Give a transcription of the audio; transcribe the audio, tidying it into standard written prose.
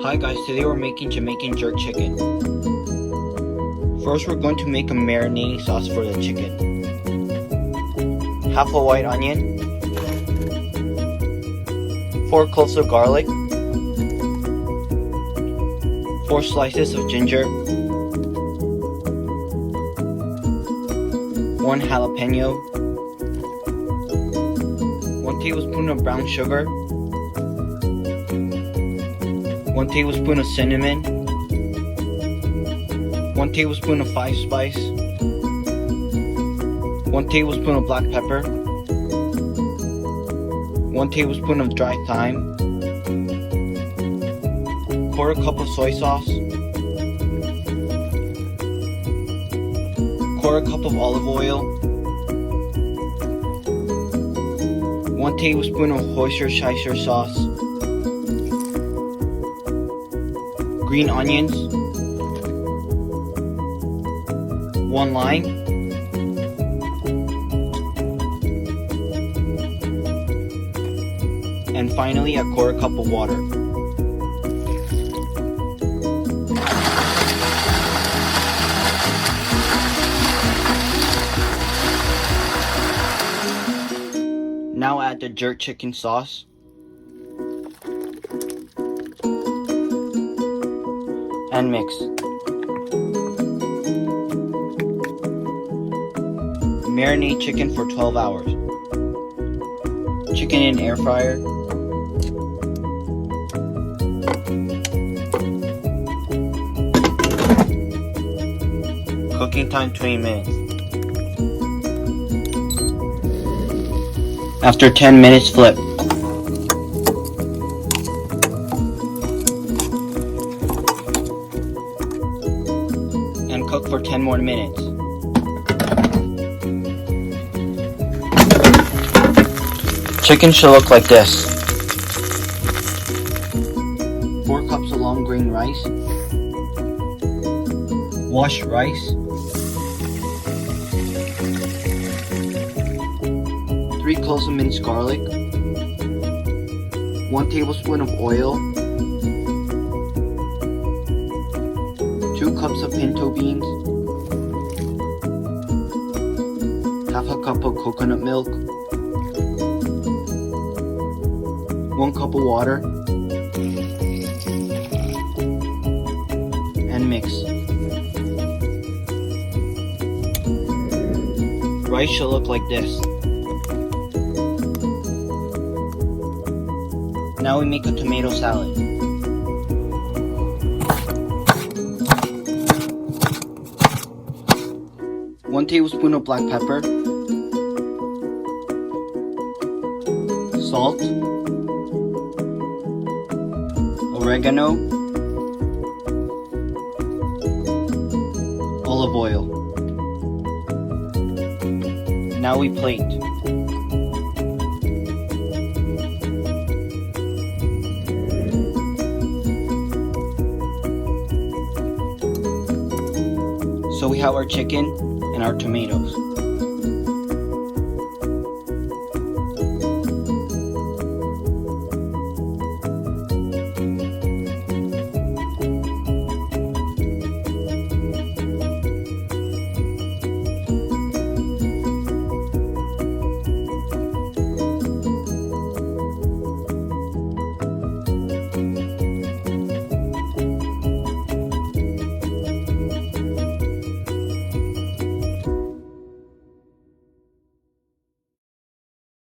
Hi guys, today we're making Jamaican jerk chicken. First we're going to make a marinating sauce for the chicken. Half a white onion, 4 cloves of garlic, 4 slices of ginger, 1 jalapeno, 1 tablespoon of brown sugar, 1 tablespoon of cinnamon, 1 tablespoon of 5 spice, 1 tablespoon of black pepper, 1 tablespoon of dry thyme, 1/4 cup of soy sauce, 1/4 cup of olive oil, 1 tablespoon of Worcestershire sauce, green onions, 1 lime, and finally a 1/4 cup of water. Now add the jerk chicken sauce. And mix. Marinate chicken for 12 hours. Chicken in air fryer. Cooking time 20 minutes. After 10 minutes, flip. And cook for 10 more minutes. Chicken should look like this. 4 cups of long grain rice. Washed rice. 3 cloves of minced garlic. 1 tablespoon of oil. 2 cups of pinto beans, half a cup of coconut milk, 1 cup of water, and mix. Rice should look like this. Now we make a tomato salad. 1 tablespoon of black pepper, salt, oregano, olive oil. Now we plate. So we have our chicken and our tomatoes.